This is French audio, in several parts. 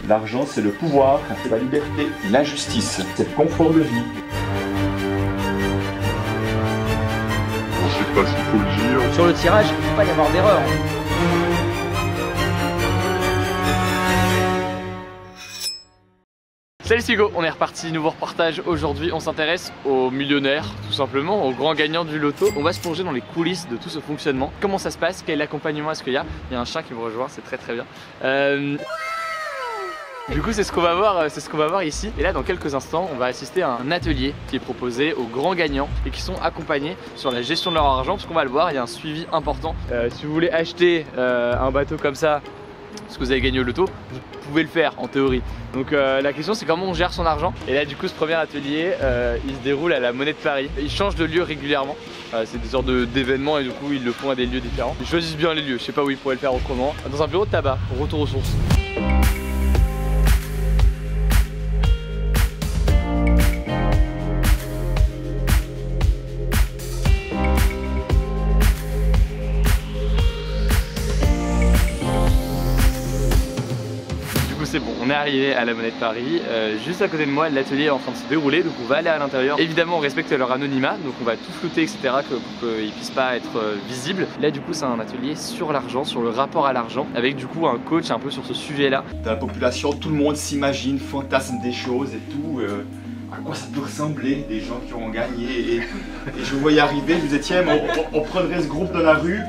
L'argent, c'est le pouvoir, c'est la liberté, l'injustice, c'est le confort de vie. On sait pas s'il faut le dire. Sur le tirage, il ne peut pas y avoir d'erreur. Salut c'est Hugo, on est reparti, nouveau reportage. Aujourd'hui on s'intéresse aux millionnaires, tout simplement, aux grands gagnants du loto. On va se plonger dans les coulisses de tout ce fonctionnement. Comment ça se passe, quel accompagnement est-ce qu'il y a. Il y a un chat qui me rejoint, c'est très bien. Du coup c'est ce qu'on va voir ici. Et là dans quelques instants on va assister à un atelier qui est proposé aux grands gagnants et qui sont accompagnés sur la gestion de leur argent, parce qu'on va le voir, il y a un suivi important. Si vous voulez acheter un bateau comme ça parce que vous avez gagné au loto, vous pouvez le faire en théorie. Donc la question c'est comment on gère son argent. Et là du coup ce premier atelier il se déroule à la Monnaie de Paris. Ils changent de lieu régulièrement, c'est des sortes d'événements et du coup ils le font à des lieux différents. Ils choisissent bien les lieux, je sais pas où ils pourraient le faire autrement. Dans un bureau de tabac, retour aux sources. C'est bon, on est arrivé à la Monnaie de Paris. Juste à côté de moi, l'atelier est en train de se dérouler, donc on va aller à l'intérieur. Évidemment, on respecte leur anonymat, donc on va tout flouter, etc., pour qu'ils puissent pas être visibles. Là, du coup, c'est un atelier sur l'argent, sur le rapport à l'argent, avec du coup un coach un peu sur ce sujet-là. Dans la population, tout le monde s'imagine, fantasme des choses et tout. À quoi ça peut ressembler, des gens qui ont gagné. Et je vous voyais arriver, je vous disais, tiens, on prendrait ce groupe dans la rue.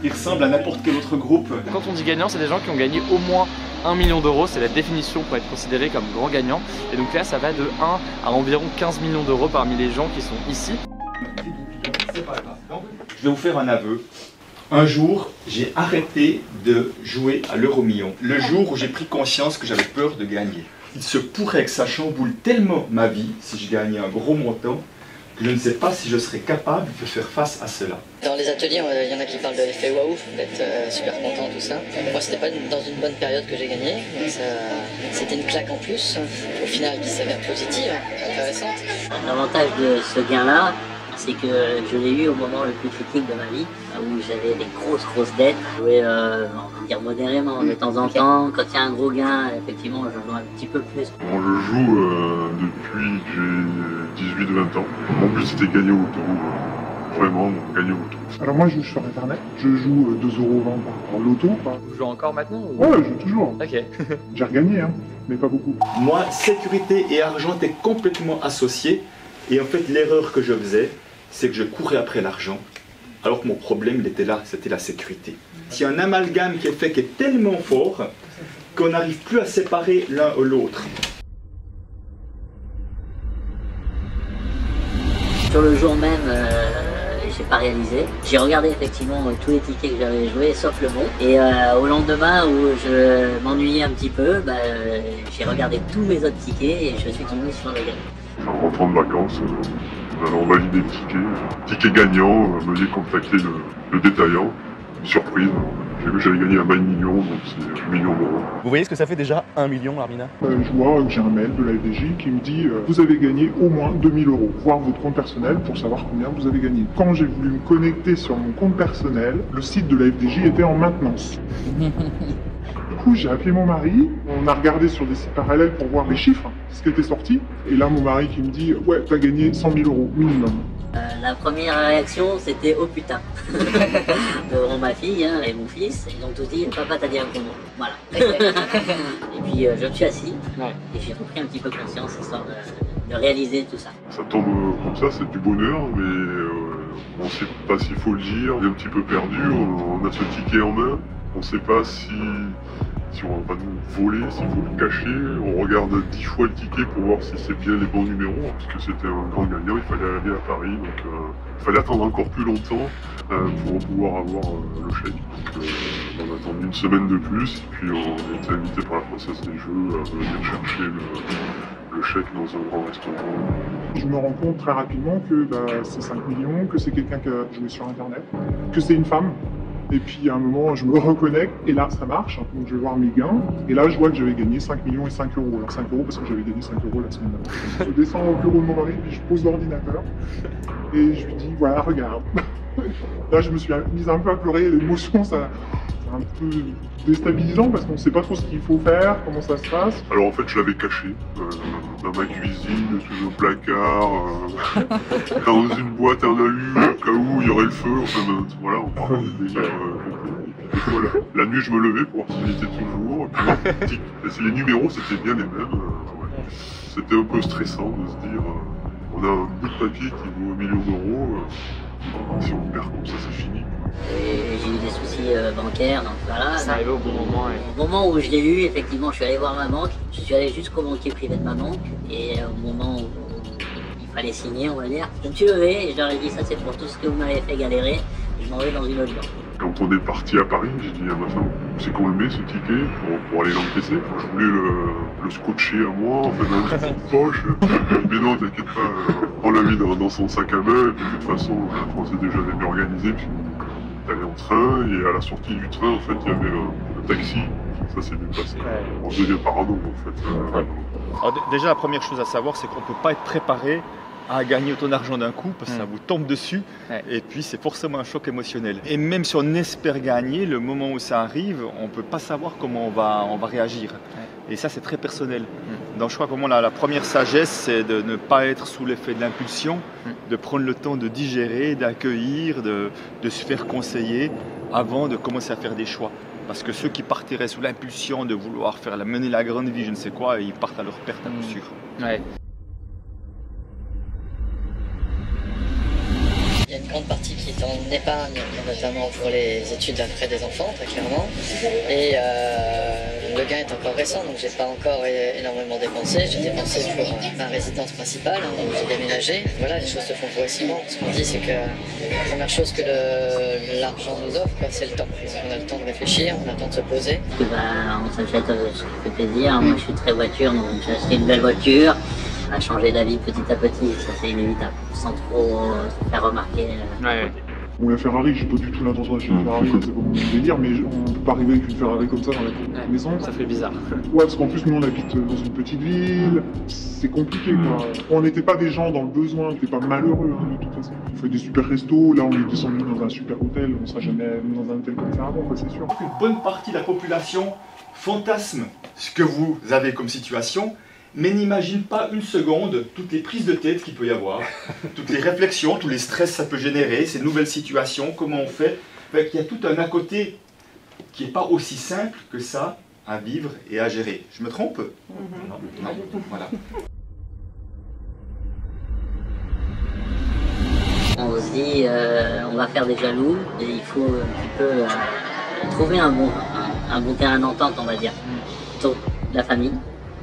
Il ressemble à n'importe quel autre groupe. Quand on dit gagnant, c'est des gens qui ont gagné au moins 1 million d'euros, c'est la définition pour être considéré comme grand gagnant. Et donc là, ça va de 1 à environ 15 millions d'euros parmi les gens qui sont ici. C'est pas grave. Donc, je vais vous faire un aveu. Un jour, j'ai arrêté de jouer à l'euro-million. Le jour où j'ai pris conscience que j'avais peur de gagner. Il se pourrait que ça chamboule tellement ma vie si je gagnais un gros montant que je ne sais pas si je serais capable de faire face à cela. Dans les ateliers, il y en a qui parlent de l'effet waouh, d'être super content, tout ça. Moi, c'était pas dans une bonne période que j'ai gagné, donc c'était une claque en plus, au final qui s'avère positive, intéressante. L'avantage de ce gain-là, c'est que je l'ai eu au moment le plus critique de ma vie, où j'avais des grosses dettes. Je jouais, on va dire modérément, de temps en temps. Quand il y a un gros gain, effectivement, je joue un petit peu plus. Bon, je joue depuis que j'ai 18-20 ans. Mon but c'était gagner au loto, vraiment gagner au loto. Alors moi je joue sur internet, je joue 2,20 € par loto. Vous jouez encore maintenant ou... Ouais, je joue toujours. Ok. J'ai regagné, hein, mais pas beaucoup. Moi, sécurité et argent étaient complètement associés. Et en fait, l'erreur que je faisais, c'est que je courais après l'argent, alors que mon problème, il était là, c'était la sécurité. Il y a un amalgame qui est fait qui est tellement fort qu'on n'arrive plus à séparer l'un ou l'autre. Sur le jour même, j'ai pas réalisé. J'ai regardé effectivement tous les tickets que j'avais joués, sauf le bon. Et au lendemain où je m'ennuyais un petit peu, j'ai regardé tous mes autres tickets et je suis tombé sur le gagnant. En rentrant de vacances, on validé le ticket gagnant, veuillez contacter le détaillant. Surprise, j'ai vu que j'avais gagné un bail million, donc c'est 1 million d'euros. Vous voyez ce que ça fait déjà 1 million, Armina? Je vois que j'ai un mail de la FDJ qui me dit vous avez gagné au moins 2 000 €, voir votre compte personnel pour savoir combien vous avez gagné. Quand j'ai voulu me connecter sur mon compte personnel, le site de la FDJ était en maintenance. Du coup, j'ai appelé mon mari, on a regardé sur des sites parallèles pour voir les chiffres, ce qui était sorti. Et là, mon mari qui me dit ouais, t'as gagné 100 000 € minimum. La première réaction, c'était oh putain. Devant ma fille et mon fils, ils ont tous dit papa t'as dit un gros mot. Voilà. Et puis je me suis assis et j'ai repris un petit peu conscience histoire de réaliser tout ça. Ça tombe comme ça, c'est du bonheur, mais on ne sait pas s'il faut le dire. On est un petit peu perdu, on a ce ticket en main, on ne sait pas si on va nous voler, s'il faut le cacher. On regarde 10 fois le ticket pour voir si c'est bien les bons numéros, parce que c'était un grand gagnant, il fallait aller à Paris, donc il fallait attendre encore plus longtemps pour pouvoir avoir le chèque. Donc, on a attendu une semaine de plus, et puis on a été invité par la Française des Jeux à venir chercher le chèque dans un grand restaurant. Je me rends compte très rapidement que c'est 5 millions, que c'est quelqu'un qui a joué sur internet, que c'est une femme. Et puis à un moment, je me reconnecte et là, ça marche. Donc je vais voir mes gains. Et là, je vois que j'avais gagné 5 millions et 5 €. Alors 5 € parce que j'avais gagné 5 € la semaine dernière. Je descends au bureau de mon mari, puis je pose l'ordinateur. Et je lui dis, voilà, regarde. Là, je me suis mise un peu à pleurer. L'émotion, ça C'est un peu déstabilisant parce qu'on ne sait pas trop ce qu'il faut faire, comment ça se passe. Alors en fait, je l'avais caché dans ma cuisine, sous un placard, dans une boîte en alu, au cas où il y aurait le feu. Enfin, voilà, on parle des délires. Voilà. La nuit, je me levais pour voir s'il était toujours. Et les numéros, c'était bien les mêmes. Ouais. C'était un peu stressant de se dire on a un bout de papier qui vaut 1 million d'euros. Si on perd comme ça, c'est fini. J'ai eu des soucis bancaires, donc voilà. Ça arrivait au bon moment. Au moment où je l'ai eu, effectivement, je suis allé voir ma banque. Je suis allé jusqu'au banquier privé de ma banque. Et au moment où il fallait signer, on va dire, je me suis levé et je leur ai dit ça c'est pour tout ce que vous m'avez fait galérer. Je m'en vais dans une autre banque. Quand on est parti à Paris, j'ai dit à ma femme, c'est qu'on le met ce ticket pour aller l'encaisser. Je voulais le scotcher à moi, enfin dans une petite poche. Mais non, t'inquiète pas, on l'a mis dans son sac à main. Et puis, de toute façon, la France est déjà bien organisée. Puis on est allé en train et à la sortie du train, en fait, il y avait un taxi. Ça s'est bien passé. On devient parano en fait. Alors, déjà, la première chose à savoir, c'est qu'on ne peut pas être préparé à gagner autant d'argent d'un coup parce que ça vous tombe dessus et puis c'est forcément un choc émotionnel. Et même si on espère gagner, le moment où ça arrive, on ne peut pas savoir comment on va réagir. Et ça, c'est très personnel. Donc je crois que la première sagesse, c'est de ne pas être sous l'effet de l'impulsion, de prendre le temps de digérer, d'accueillir, de se faire conseiller avant de commencer à faire des choix. Parce que ceux qui partiraient sous l'impulsion de vouloir mener la grande vie, je ne sais quoi, ils partent à leur perte à coup sûr. Ouais. Il y a une grande partie qui est en épargne, notamment pour les études après des enfants, très clairement. Et le gain est encore récent, donc j'ai pas encore énormément dépensé. J'ai dépensé pour ma résidence principale, donc j'ai déménagé. Voilà, les choses se font progressivement. Ce qu'on dit, c'est que la première chose que l'argent nous offre, c'est le temps. On a le temps de réfléchir, on a le temps de se poser. On s'achète ce qui fait plaisir. Moi, je suis très voiture, donc j'ai acheté une belle voiture. À changer d'avis petit à petit, ça c'est inévitable, sans trop faire remarquer. Bon, la Ferrari, j'ai pas du tout l'intention d'acheter une Ferrari, c'est pas mon délire, mais on peut pas arriver avec une Ferrari comme ça dans la maison. Ça fait bizarre. Ouais, parce qu'en plus, nous on habite dans une petite ville, c'est compliqué quoi. On n'était pas des gens dans le besoin, on n'était pas malheureux de toute façon. On fait des super restos, là on est descendu dans un super hôtel, on sera jamais dans un hôtel comme ça avant, c'est sûr. Une bonne partie de la population fantasme ce que vous avez comme situation, mais n'imagine pas une seconde toutes les prises de tête qu'il peut y avoir, toutes les réflexions, tous les stress que ça peut générer, ces nouvelles situations, comment on fait. Il y a tout un à côté qui n'est pas aussi simple que ça à vivre et à gérer. Je me trompe ? Non. Voilà. On se dit, on va faire des jaloux, et il faut un petit peu trouver un bon terrain d'entente, on va dire. Plutôt la famille,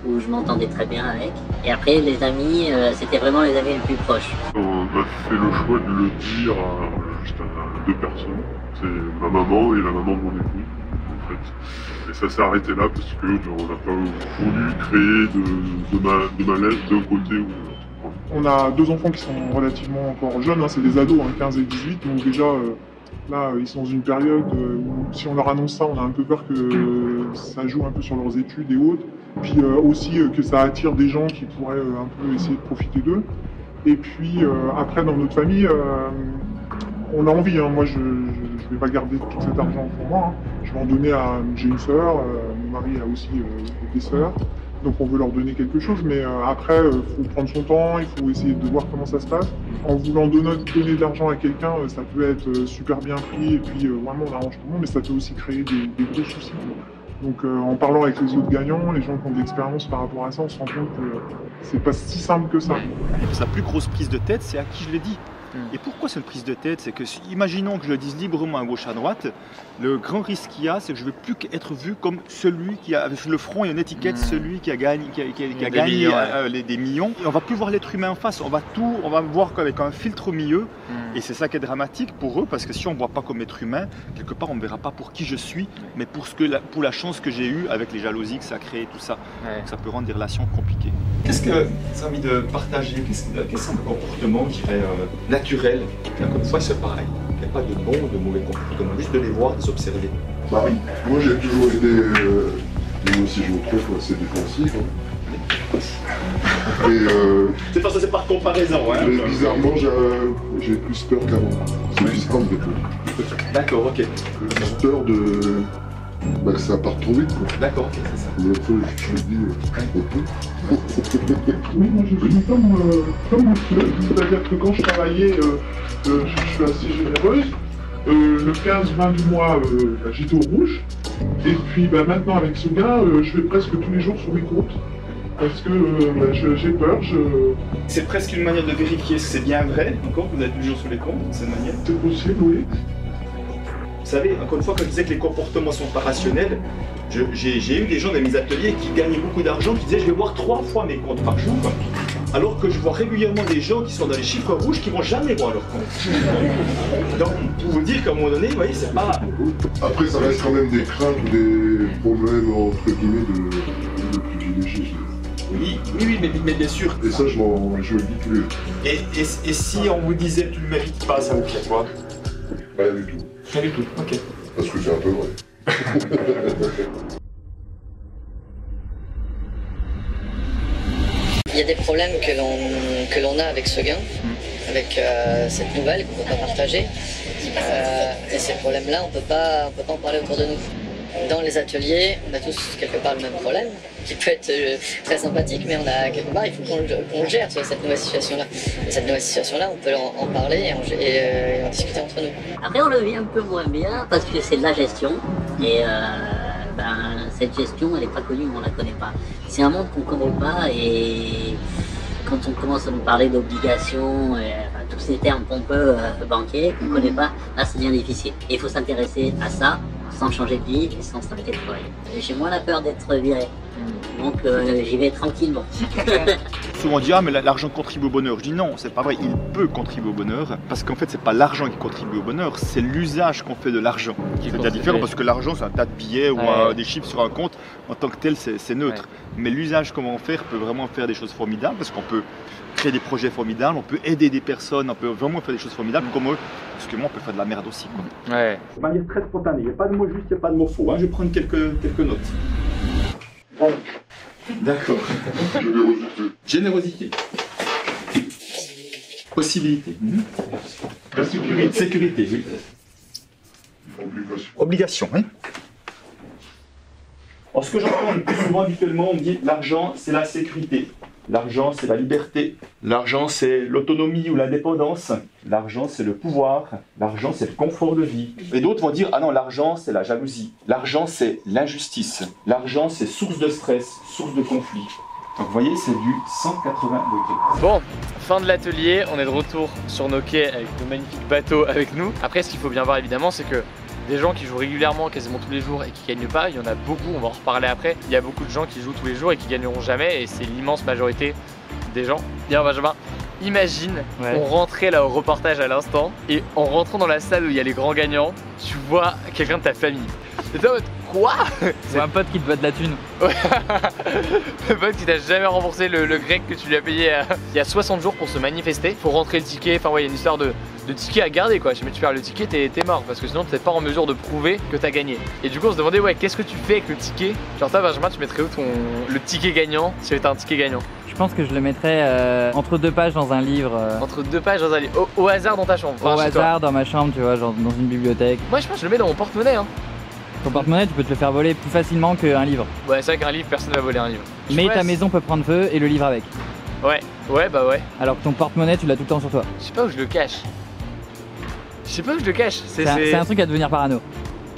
où je m'entendais très bien avec. Et après, les amis, c'était vraiment les amis les plus proches. On a fait le choix de le dire à 2 personnes. C'est ma maman et la maman de mon époux, en fait. Et ça s'est arrêté là parce qu'on n'a pas voulu créer de malaise d'un côté ou de l'autre. On a 2 enfants qui sont relativement encore jeunes, c'est des ados, 15 et 18, donc déjà là ils sont dans une période où si on leur annonce ça, on a un peu peur que ça joue un peu sur leurs études et autres, puis aussi que ça attire des gens qui pourraient un peu essayer de profiter d'eux. Et puis après dans notre famille, on a envie, moi je vais pas garder tout cet argent pour moi, je vais en donner j'ai une sœur, mon mari a aussi des sœurs. Donc on veut leur donner quelque chose, mais après, il faut prendre son temps, il faut essayer de voir comment ça se passe. En voulant donner de l'argent à quelqu'un, ça peut être super bien pris, et puis vraiment on arrange tout le monde, mais ça peut aussi créer des gros soucis. Donc en parlant avec les autres gagnants, les gens qui ont de l'expérience par rapport à ça, on se rend compte que c'est pas si simple que ça. Sa plus grosse prise de tête, c'est à qui je l'ai dit. Et pourquoi c'est une prise de tête? C'est que, imaginons que je le dise librement à gauche à droite, le grand risque qu'il y a, c'est que je ne veux plus être vu comme celui qui a, sur le front, il y a une étiquette, celui qui a gagné, des millions. Et on ne va plus voir l'être humain en face, on va voir qu'avec un filtre au milieu. Et c'est ça qui est dramatique pour eux, parce que si on ne me voit pas comme être humain, quelque part on ne me verra pas pour qui je suis, mais pour la chance que j'ai eue avec les jalousies que ça a créé, tout ça. Donc ça peut rendre des relations compliquées. Qu'est-ce que tu as envie de partager? Qu'est-ce un comportement, je dirais, naturel? Comme ça, c'est pareil. Il n'y a pas de bon ou de mauvais comportement, juste de les voir, de les observer. Bah oui, moi j'ai toujours été, et moi aussi je me trouve assez défensif. C'est parce que c'est par comparaison. Hein, mais bizarrement, j'ai plus peur qu'avant. C'est bizarre de tout. D'accord, ok. peur de... Bah, que ça parte trop vite, quoi. D'accord, ok, c'est ça. Mais après, je me dis, on peut. Oui, moi je suis comme monsieur, c'est-à-dire que quand je travaillais, je suis assez généreuse. Le 15-20 du mois, bah, j'étais au rouge. Et puis bah, maintenant avec ce gars, je vais presque tous les jours sur mes comptes. Parce que bah, j'ai peur, C'est presque une manière de vérifier si c'est bien vrai, encore, que vous êtes toujours sur les comptes, de cette manière. c'est possible, oui. Vous savez, encore une fois, quand je disais que les comportements sont pas rationnels, j'ai eu des gens dans mes ateliers qui gagnaient beaucoup d'argent, qui disaient je vais voir 3 fois mes comptes par jour, alors que je vois régulièrement des gens qui sont dans les chiffres rouges qui vont jamais voir leurs comptes. Donc, pour vous dire qu'à un moment donné, vous voyez, c'est pas... Après, ça reste quand même des craintes ou des problèmes, entre guillemets, de privilégiés. Oui, mais bien sûr. Et ça, je le dis tous les jours. Et si on vous disait tu le mérites pas, ça vous fait quoi? Rien du tout. Rien du tout, ok. Parce que c'est un peu vrai. Il y a des problèmes que l'on a avec ce gain, avec cette nouvelle qu'on ne peut pas partager. Et ces problèmes-là, on ne peut pas en parler autour de nous. Dans les ateliers, on a tous quelque part le même problème, qui peut être très sympathique, mais on a quelque part, il faut qu'on le gère, tu vois, cette nouvelle situation-là. Et cette nouvelle situation-là, on peut en parler et en discuter entre nous. Après, on le vit un peu moins bien parce que c'est de la gestion. Et cette gestion, elle n'est pas connue, on ne la connaît pas. C'est un monde qu'on ne connaît pas et quand on commence à nous parler d'obligations, tous ces termes pompeux banquiers qu'on ne connaît pas, là, ça devient difficile. Et il faut s'intéresser à ça sans changer de vie et sans s'arrêter de travailler. J'ai moins la peur d'être viré. Donc j'y vais tranquillement. Souvent on dit ah mais l'argent contribue au bonheur. Je dis non, c'est pas vrai, il peut contribuer au bonheur parce qu'en fait c'est pas l'argent qui contribue au bonheur, c'est l'usage qu'on fait de l'argent. C'est bien différent parce que l'argent c'est un tas de billets ou des chiffres sur un compte, en tant que tel c'est neutre. Mais l'usage comment faire peut vraiment faire des choses formidables parce qu'on peut créer des projets formidables, on peut aider des personnes, on peut vraiment faire des choses formidables comme eux. Parce que moi on peut faire de la merde aussi quoi. Ouais. De manière très spontanée, il n'y a pas de mots justes, il n'y a pas de mots faux. Je vais prendre quelques notes. D'accord. Générosité. Possibilité. La sécurité. Sécurité, oui. Obligation, oui. Alors, ce que j'entends le plus souvent habituellement, on me dit l'argent, c'est la sécurité. L'argent, c'est la liberté. L'argent, c'est l'autonomie ou l'indépendance. L'argent, c'est le pouvoir. L'argent, c'est le confort de vie. Et d'autres vont dire, ah non, l'argent, c'est la jalousie. L'argent, c'est l'injustice. L'argent, c'est source de stress, source de conflit. Donc vous voyez, c'est du 180 degrés. Bon, fin de l'atelier, on est de retour sur nos quais avec de magnifiques bateaux avec nous. Après, ce qu'il faut bien voir évidemment, c'est que des gens qui jouent régulièrement, quasiment tous les jours et qui gagnent pas, il y en a beaucoup, on va en reparler après. Il y a beaucoup de gens qui jouent tous les jours et qui gagneront jamais et c'est l'immense majorité des gens. Bien Benjamin, imagine on rentrait là au reportage à l'instant et en rentrant dans la salle où il y a les grands gagnants, tu vois quelqu'un de ta famille. Et t'es en mode quoi? C'est un pote qui te botte la thune. Ouais. Le pote qui t'a jamais remboursé le grec que tu lui as payé il y a 60 jours pour se manifester. Faut rentrer le ticket, enfin ouais, il y a une histoire de ticket à garder quoi. Si jamais tu perds le ticket, t'es mort parce que sinon t'es pas en mesure de prouver que t'as gagné. Et du coup on se demandait ouais, qu'est-ce que tu fais avec le ticket? Genre toi Benjamin, tu mettrais où le ticket gagnant si c'était un ticket gagnant? Je pense que je le mettrais entre 2 pages dans un livre. Entre 2 pages dans un livre, au hasard dans ta chambre. Au hasard dans ma chambre, tu vois, genre dans une bibliothèque. Moi je pense que je le mets dans mon porte-monnaie hein. Ton porte-monnaie, tu peux te le faire voler plus facilement qu'un livre. Ouais, c'est vrai qu'un livre, personne ne va voler un livre. Mais ta maison peut prendre feu et le livre avec. Ouais, bah ouais. Alors que ton porte-monnaie, tu l'as tout le temps sur toi. Je sais pas où je le cache. C'est un truc à devenir parano.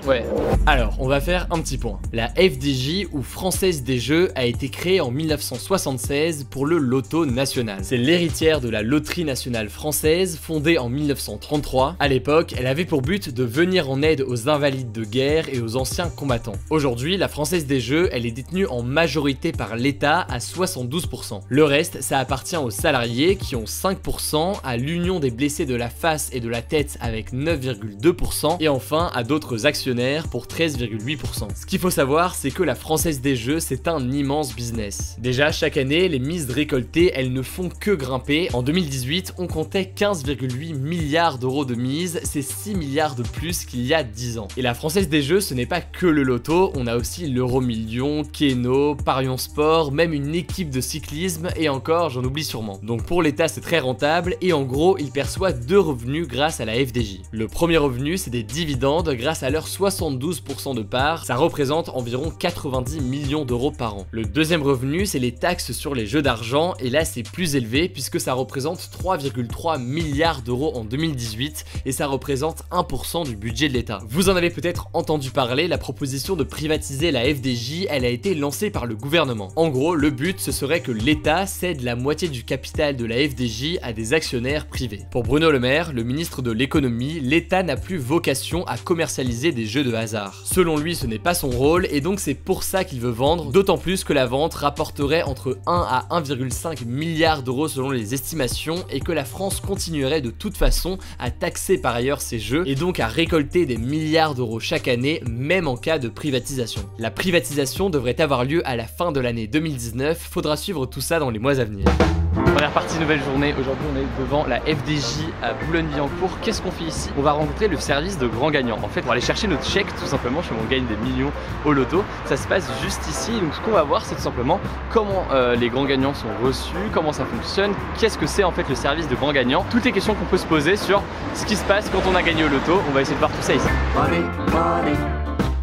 Ouais. Alors, on va faire un petit point. La FDJ, ou Française des Jeux, a été créée en 1976 pour le loto national. C'est l'héritière de la loterie nationale française, fondée en 1933. À l'époque, elle avait pour but de venir en aide aux invalides de guerre et aux anciens combattants. Aujourd'hui, la Française des Jeux, elle est détenue en majorité par l'État à 72%. Le reste, ça appartient aux salariés qui ont 5%, à l'Union des blessés de la face et de la tête avec 9,2% et enfin à d'autres actionnaires pour 13,8%. Ce qu'il faut savoir, c'est que la Française des Jeux, c'est un immense business. Déjà, chaque année, les mises récoltées, elles ne font que grimper. En 2018, on comptait 15,8 milliards d'euros de mises, c'est 6 milliards de plus qu'il y a 10 ans. Et la Française des Jeux, ce n'est pas que le loto, on a aussi l'Euro-Million, Keno, Parion Sport, même une équipe de cyclisme et encore, j'en oublie sûrement. Donc pour l'État, c'est très rentable et en gros, il perçoit 2 revenus grâce à la FDJ. Le premier revenu, c'est des dividendes grâce à leur 60 72% de part, ça représente environ 90 millions d'euros par an. Le deuxième revenu, c'est les taxes sur les jeux d'argent, et là c'est plus élevé puisque ça représente 3,3 milliards d'euros en 2018 et ça représente 1% du budget de l'État. Vous en avez peut-être entendu parler, la proposition de privatiser la FDJ, elle a été lancée par le gouvernement. En gros, le but ce serait que l'État cède la moitié du capital de la FDJ à des actionnaires privés. Pour Bruno Le Maire, le ministre de l'économie, l'État n'a plus vocation à commercialiser des jeux de hasard. Selon lui, ce n'est pas son rôle et donc c'est pour ça qu'il veut vendre, d'autant plus que la vente rapporterait entre 1 à 1,5 milliard d'euros selon les estimations et que la France continuerait de toute façon à taxer par ailleurs ces jeux et donc à récolter des milliards d'euros chaque année, même en cas de privatisation. La privatisation devrait avoir lieu à la fin de l'année 2019, faudra suivre tout ça dans les mois à venir. Première partie, nouvelle journée. Aujourd'hui, on est devant la FDJ à Boulogne-Billancourt. Qu'est-ce qu'on fait ici? On va rencontrer le service de grand gagnant. En fait, on va aller chercher notre chèque tout simplement. Chez on gagne des millions au loto. Ça se passe juste ici. Donc, ce qu'on va voir, c'est tout simplement comment les grands gagnants sont reçus, comment ça fonctionne, qu'est-ce que c'est en fait le service de grand gagnant. Toutes les questions qu'on peut se poser sur ce qui se passe quand on a gagné au loto. On va essayer de voir tout ça ici. Money, money,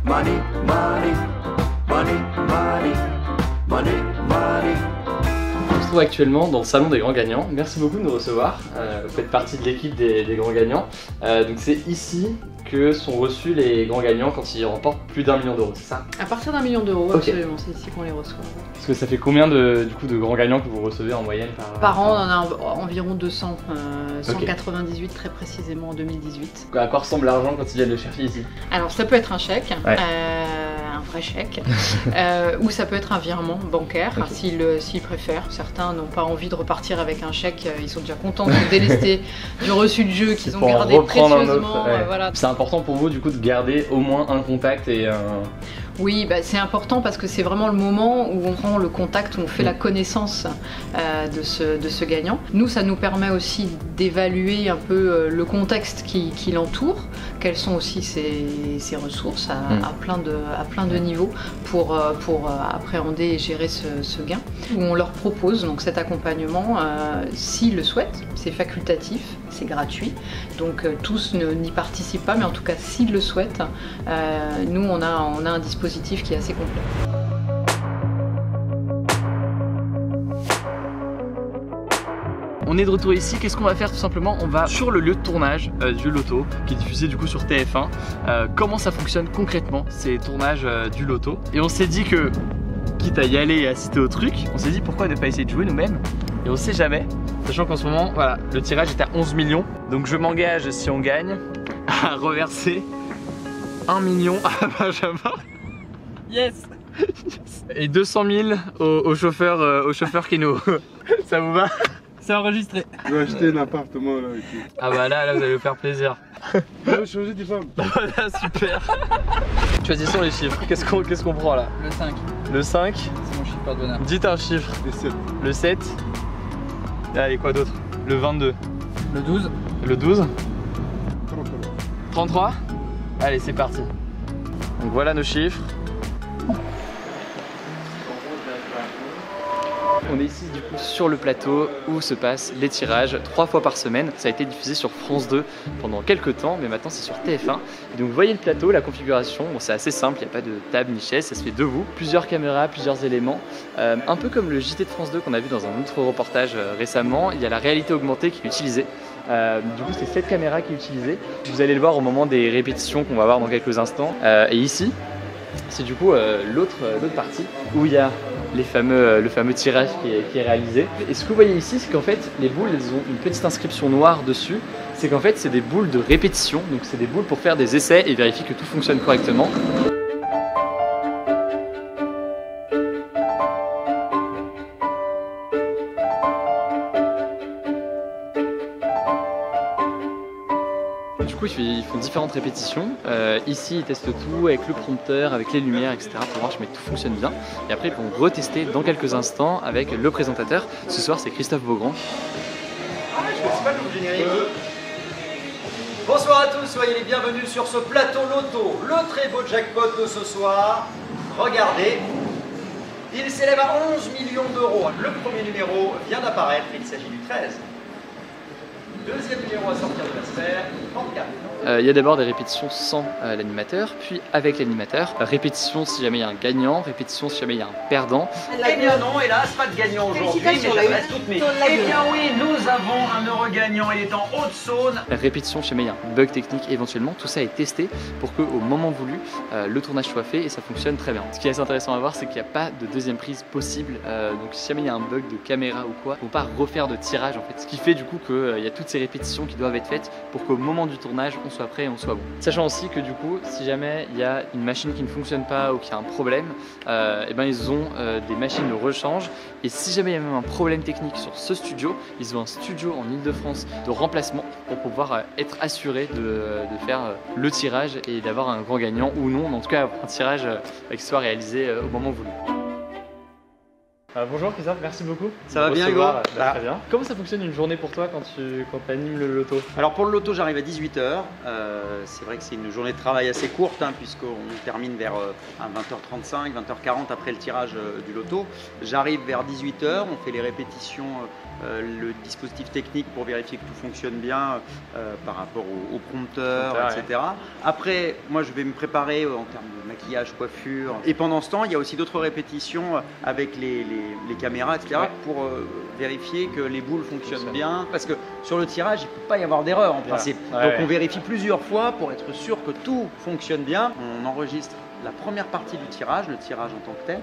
money, money, money, money, money, money. On se trouve actuellement dans le salon des grands gagnants. Merci beaucoup de nous recevoir. Vous faites partie de l'équipe des grands gagnants. Donc c'est ici que sont reçus les grands gagnants quand ils remportent plus d'1 million d'euros, c'est ça? À partir d'1 million d'euros, okay. Absolument, c'est ici qu'on les reçoit. Parce que ça fait combien de grands gagnants que vous recevez en moyenne par an? On en a environ 200, 198 très précisément en 2018. À quoi ressemble l'argent quand ils viennent le chercher ici? Alors ça peut être un chèque, ouais. Un vrai chèque, ou ça peut être un virement bancaire, okay. S'ils préfèrent. Certains n'ont pas envie de repartir avec un chèque, ils sont déjà contents de délester du reçu de jeu qu'ils ont gardé précieusement. Ouais. Voilà. C'est important pour vous du coup de garder au moins un contact et un... Oui, bah, c'est important parce que c'est vraiment le moment où on prend le contact, où on fait la connaissance de ce gagnant. Nous, ça nous permet aussi d'évaluer un peu le contexte qui l'entoure, quelles sont aussi ses ressources à plein de niveaux pour appréhender et gérer ce gain. Où on leur propose donc cet accompagnement s'ils le souhaitent, c'est facultatif, c'est gratuit, donc tous n'y participent pas, mais en tout cas s'ils le souhaitent, nous on a un dispositif qui est assez complet. On est de retour ici, qu'est-ce qu'on va faire tout simplement? On va sur le lieu de tournage du loto qui est diffusé du coup sur TF1. Comment ça fonctionne concrètement ces tournages du loto? Et on s'est dit que, quitte à y aller et assister au truc, on s'est dit pourquoi ne pas essayer de jouer nous-mêmes? Et on sait jamais, sachant qu'en ce moment, voilà, le tirage est à 11 millions. Donc je m'engage, si on gagne, à reverser 1 million à Benjamin. Yes. Et 200 000 au chauffeur qui nous... Ça vous va? C'est enregistré. Je vais acheter un appartement là. Ah bah là vous allez vous faire plaisir. Je vais changer de femme. Voilà, super. Choisissons les chiffres. Qu'est-ce qu'on prend là? Le 5. Le 5. C'est mon chiffre par bonheur. Dites un chiffre. Le 7. Le 7. Allez, quoi d'autre? Le 22. Le 12. Le 12. 33. Allez, c'est parti. Donc voilà nos chiffres. On est ici du coup sur le plateau où se passent les tirages 3 fois par semaine. Ça a été diffusé sur France 2 pendant quelques temps, mais maintenant c'est sur TF1. Et donc vous voyez le plateau, la configuration, bon, c'est assez simple, il n'y a pas de table ni chaise, ça se fait debout. Plusieurs caméras, plusieurs éléments. Un peu comme le JT de France 2 qu'on a vu dans un autre reportage récemment, il y a la réalité augmentée qui est utilisée. Du coup c'est cette caméra qui est utilisée. Vous allez le voir au moment des répétitions qu'on va voir dans quelques instants. Et ici, c'est du coup l'autre partie où il y a le fameux tirage qui est réalisé. Et ce que vous voyez ici, c'est qu'en fait les boules elles ont une petite inscription noire dessus. C'est qu'en fait c'est des boules de répétition, donc c'est des boules pour faire des essais et vérifier que tout fonctionne correctement. Du coup, ils font différentes répétitions. Ici, ils testent tout avec le prompteur, avec les lumières, etc. pour voir si tout fonctionne bien. Et après, ils vont retester dans quelques instants avec le présentateur. Ce soir, c'est Christophe Beaugrand. Bonsoir à tous, soyez les bienvenus sur ce plateau loto. Le très beau jackpot de ce soir. Regardez, il s'élève à 11 millions d'euros. Le premier numéro vient d'apparaître, il s'agit du 13. Deuxième numéro à sortir de la sphère, Morgane. Il y a d'abord des répétitions sans l'animateur, puis avec l'animateur. Répétition si jamais il y a un gagnant, répétition si jamais il y a un perdant. Eh bien non, hélas, pas de gagnant aujourd'hui, mais j'adresse toutes mes... Eh bien oui, nous avons un heureux gagnant, il est en Haute-Saône. Répétition si jamais il y a un bug technique éventuellement, tout ça est testé pour qu'au moment voulu, le tournage soit fait et ça fonctionne très bien. Ce qui est assez intéressant à voir, c'est qu'il n'y a pas de deuxième prise possible, donc si jamais il y a un bug de caméra ou quoi, on ne peut pas refaire de tirage en fait. Ce qui fait du coup qu'il y a toutes ces répétitions qui doivent être faites pour qu'au moment du tournage, on soit prêt et on soit bon. Sachant aussi que du coup, si jamais il y a une machine qui ne fonctionne pas ou qu'il y a un problème, et ben ils ont des machines de rechange, et si jamais il y a même un problème technique sur ce studio, ils ont un studio en Ile-de-France de remplacement pour pouvoir être assuré de faire le tirage et d'avoir un grand gagnant ou non, mais en tout cas un tirage qui soit réalisé au moment voulu. Bonjour Christophe, merci beaucoup. Ça va bien Hugo? Très bien. Comment ça fonctionne une journée pour toi quand tu animes le loto? Alors pour le loto, j'arrive à 18h. C'est vrai que c'est une journée de travail assez courte, hein, puisqu'on termine vers 20h35, 20h40 après le tirage du loto. J'arrive vers 18h, on fait les répétitions, le dispositif technique pour vérifier que tout fonctionne bien par rapport au prompteur, etc. Ouais. Après, moi je vais me préparer en termes de maquillage, coiffure. Et pendant ce temps, il y a aussi d'autres répétitions avec les caméras, etc. pour vérifier que les boules fonctionnent bien. Parce que sur le tirage, il ne peut pas y avoir d'erreur en principe. Donc on vérifie plusieurs fois pour être sûr que tout fonctionne bien. On enregistre la première partie du tirage, le tirage en tant que tel,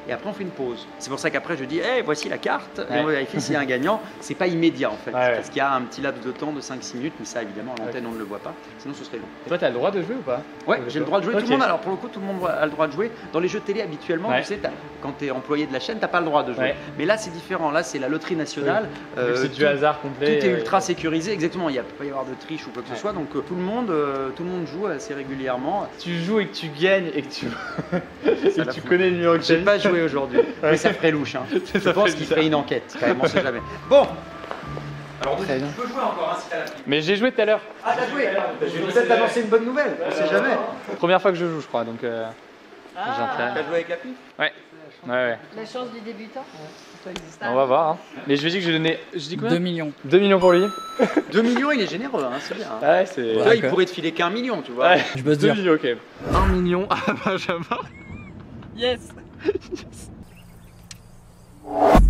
et après on fait une pause. C'est pour ça qu'après je dis, hey, voici la carte, et on va vérifier s'il y a un gagnant. C'est pas immédiat en fait, parce qu'il y a un petit laps de temps de 5-6 minutes, mais ça évidemment à l'antenne on ne le voit pas, sinon ce serait long. Et toi tu as le droit de jouer ou pas? Ouais, j'ai le droit de jouer, tout le monde, alors pour le coup tout le monde a le droit de jouer. Dans les jeux télé habituellement, tu sais, quand tu es employé de la chaîne, tu n'as pas le droit de jouer. Mais là c'est différent, là c'est la loterie nationale. C'est du hasard complet. Tout est ultra sécurisé, exactement, il ne peut pas y avoir de triche ou quoi que ce soit, donc tout le monde joue assez régulièrement. Tu joues et que tu gagnes et que tu... Si tu connais le numéro que j'ai pas joué aujourd'hui, mais ça ferait louche. Hein. Je pense qu'il ferait une enquête, quand même, on sait jamais. Bon, alors tu peux jouer encore, hein, si t'as la pile. Mais j'ai joué tout à l'heure. Ah, t'as joué? Je vais peut-être t'annoncer une bonne nouvelle, on sait jamais. Première fois que je joue, je crois, donc j'ai intérêt. T'as joué avec la pile? Ouais. La chance du débutant. On va voir. Hein. Mais je lui ai dit que je donnais. Je dis combien? 2 millions. 2 millions pour lui. 2 millions, il est généreux, hein, c'est bien. Hein. Ouais, c'est. Là, il pourrait te filer qu'1 million, tu vois. Ouais, je peux te dire. 2 millions, ok. 1 million à Benjamin. Yes.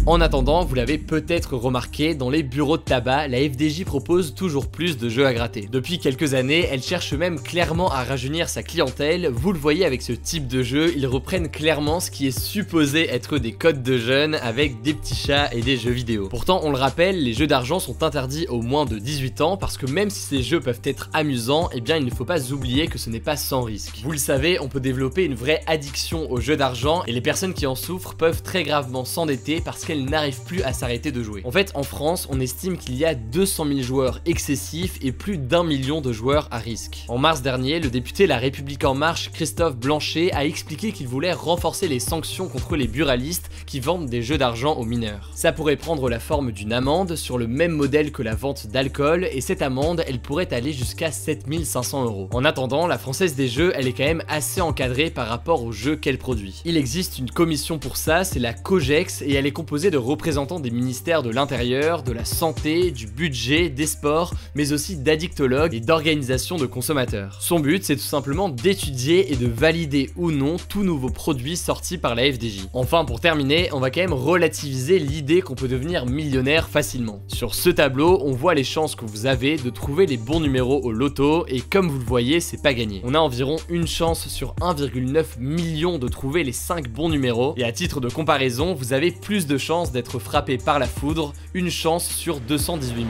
En attendant, vous l'avez peut-être remarqué, dans les bureaux de tabac, la FDJ propose toujours plus de jeux à gratter. Depuis quelques années, elle cherche même clairement à rajeunir sa clientèle. Vous le voyez avec ce type de jeu, ils reprennent clairement ce qui est supposé être des codes de jeunes avec des petits chats et des jeux vidéo. Pourtant, on le rappelle, les jeux d'argent sont interdits aux moins de 18 ans parce que même si ces jeux peuvent être amusants, eh bien il ne faut pas oublier que ce n'est pas sans risque. Vous le savez, on peut développer une vraie addiction aux jeux d'argent et les personnes qui en souffrent peuvent très gravement s'endetter parce qu'elles n'arrivent plus à s'arrêter de jouer. En fait, en France, on estime qu'il y a 200 000 joueurs excessifs et plus d'1 million de joueurs à risque. En mars dernier, le député La République En Marche, Christophe Blanchet, a expliqué qu'il voulait renforcer les sanctions contre les buralistes qui vendent des jeux d'argent aux mineurs. Ça pourrait prendre la forme d'une amende sur le même modèle que la vente d'alcool, et cette amende, elle pourrait aller jusqu'à 7 500 €. En attendant, la Française des Jeux, elle est quand même assez encadrée par rapport aux jeux qu'elle produit. Il existe une commission pour ça, c'est la COGEX, et elle est composée de représentants des ministères de l'Intérieur, de la Santé, du Budget, des Sports, mais aussi d'addictologues et d'organisations de consommateurs. Son but, c'est tout simplement d'étudier et de valider ou non tout nouveau produit sorti par la FDJ. Enfin, pour terminer, on va quand même relativiser l'idée qu'on peut devenir millionnaire facilement. Sur ce tableau, on voit les chances que vous avez de trouver les bons numéros au loto, et comme vous le voyez, c'est pas gagné. On a environ une chance sur 1,9 million de trouver les 5 bons numéros, et à titre de comparaison, vous avez plus de chances d'être frappé par la foudre, une chance sur 218 000.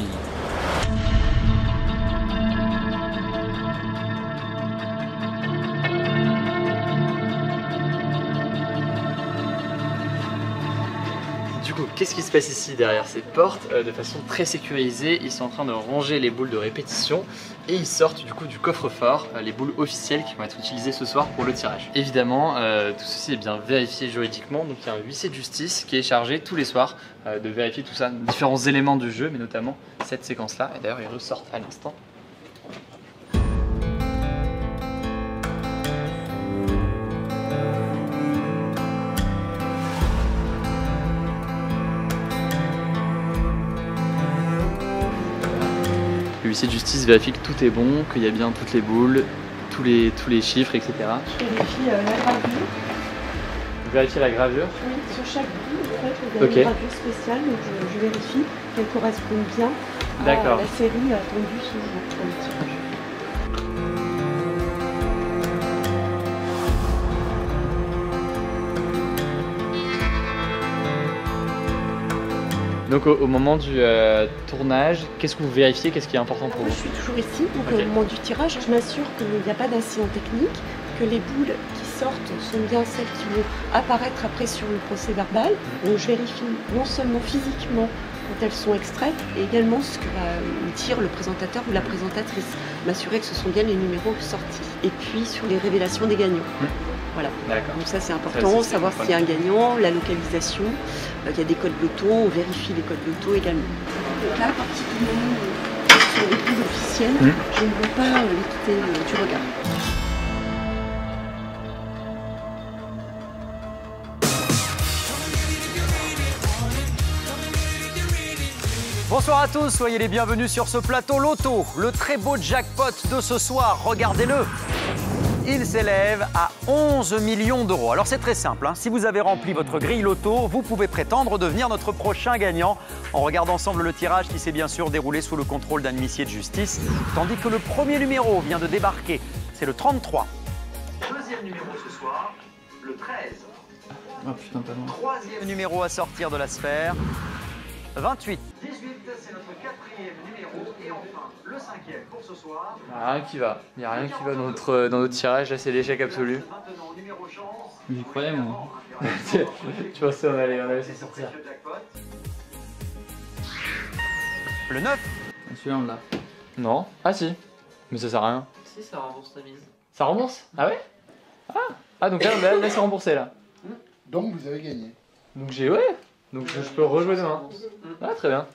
Du coup, qu'est-ce qui se passe ici derrière ces portes? De façon très sécurisée, ils sont en train de ranger les boules de répétition et ils sortent du coup du coffre-fort les boules officielles qui vont être utilisées ce soir pour le tirage. Évidemment, tout ceci est bien vérifié juridiquement, donc il y a un huissier de justice qui est chargé tous les soirs de vérifier tout ça, différents éléments du jeu, mais notamment cette séquence-là, et d'ailleurs ils ressortent à l'instant. l'huissier de justice vérifie que tout est bon, qu'il y a bien toutes les boules, tous les chiffres, etc. Je vérifie la gravure. Vous vérifiez la gravure? Oui, sur chaque boule, en fait, il y a une gravure spéciale, donc je vérifie qu'elle correspond bien à la série attendue ce jour pour le tirage. Donc au moment du tournage, qu'est-ce que vous vérifiez? Qu'est-ce qui est important pour vous? Je suis toujours ici, donc au moment du tirage, je m'assure qu'il n'y a pas d'incident technique, que les boules qui sortent sont bien celles qui vont apparaître après sur le procès verbal. Donc je vérifie non seulement physiquement quand elles sont extraites, et également ce que me tire le présentateur ou la présentatrice, m'assurer que ce sont bien les numéros sortis. Et puis sur les révélations des gagnants. Voilà. Donc ça c'est important, savoir s'il y a un gagnant, la localisation, il y a des codes loto, on vérifie les codes loto également. Donc là, particulièrement sur les boules officielles, je ne veux pas les quitter du regard. Bonsoir à tous, soyez les bienvenus sur ce plateau loto. Le très beau jackpot de ce soir, regardez-le. Il s'élève à 11 millions d'euros. Alors c'est très simple, hein. Si vous avez rempli votre grille loto, vous pouvez prétendre devenir notre prochain gagnant. On regarde ensemble le tirage qui s'est bien sûr déroulé sous le contrôle d'un huissier de justice. Tandis que le premier numéro vient de débarquer, c'est le 33. Deuxième numéro ce soir, le 13. Oh putain, pas loin. Troisième numéro à sortir de la sphère, 28. 18, c'est notre quatrième numéro. Et enfin, le cinquième pour ce soir. Il n'y a rien qui va. Il n'y a rien qui va dans notre tirage. Là, c'est l'échec absolu. Maintenant, numéro chance. J'y croyais, moi. Tu pensais on allait s'en sortir. Le 9. Celui-là, on l'a. Non. Ah si. Mais ça sert à rien. Si, ça rembourse ta mise. Ça rembourse? Ah ouais? Ah donc là c'est remboursé là. Donc vous avez gagné. Donc j'ai ouais. Donc je peux rejouer demain. Ah très bien.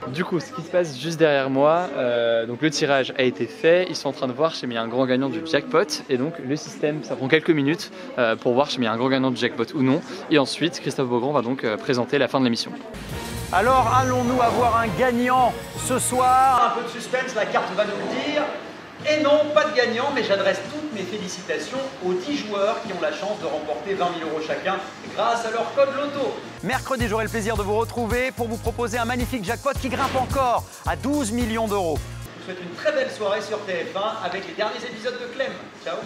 Du coup, ce qui se passe juste derrière moi, donc le tirage a été fait, ils sont en train de voir chez il y a un grand gagnant du jackpot, et donc le système, ça prend quelques minutes pour voir chez il y a un grand gagnant du jackpot ou non, et ensuite Christophe Beaugrand va donc présenter la fin de l'émission. Alors allons-nous avoir un gagnant ce soir? Un peu de suspense, la carte va nous le dire. Et non, pas de gagnant, mais j'adresse toutes mes félicitations aux 10 joueurs qui ont la chance de remporter 20 000 € chacun grâce à leur code loto. Mercredi, j'aurai le plaisir de vous retrouver pour vous proposer un magnifique jackpot qui grimpe encore à 12 millions d'euros. Je vous souhaite une très belle soirée sur TF1 avec les derniers épisodes de Clem. Ciao.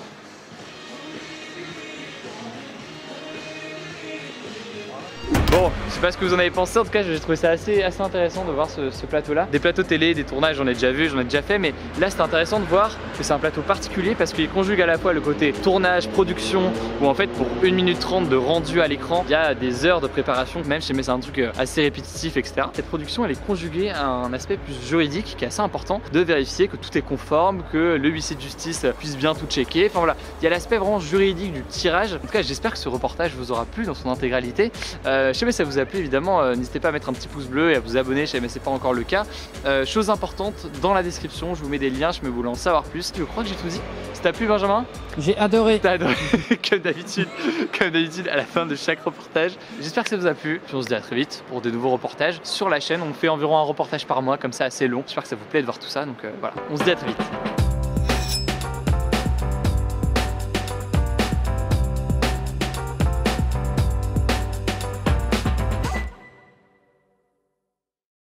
Bon, je sais pas ce que vous en avez pensé, en tout cas j'ai trouvé ça assez intéressant de voir ce plateau-là. Des plateaux télé, des tournages, j'en ai déjà vu, j'en ai déjà fait, mais là c'est intéressant de voir que c'est un plateau particulier parce qu'il conjugue à la fois le côté tournage, production, où en fait pour 1 minute 30 de rendu à l'écran, il y a des heures de préparation, même si c'est un truc assez répétitif, etc. Cette production elle est conjuguée à un aspect plus juridique qui est assez important, de vérifier que tout est conforme, que le huissier de justice puisse bien tout checker, enfin voilà, il y a l'aspect vraiment juridique du tirage. En tout cas j'espère que ce reportage vous aura plu dans son intégralité. Je sais pas si ça vous a plu, évidemment, n'hésitez pas à mettre un petit pouce bleu et à vous abonner si jamais c'est pas encore le cas. Chose importante, dans la description, je vous mets des liens, je me voulais en savoir plus. Je crois que j'ai tout dit. Ça t'a plu, Benjamin? J'ai adoré. T'as adoré, comme d'habitude à la fin de chaque reportage. J'espère que ça vous a plu. Puis on se dit à très vite pour de nouveaux reportages sur la chaîne. On fait environ un reportage par mois, comme ça assez long. J'espère que ça vous plaît de voir tout ça. Donc voilà, on se dit à très vite.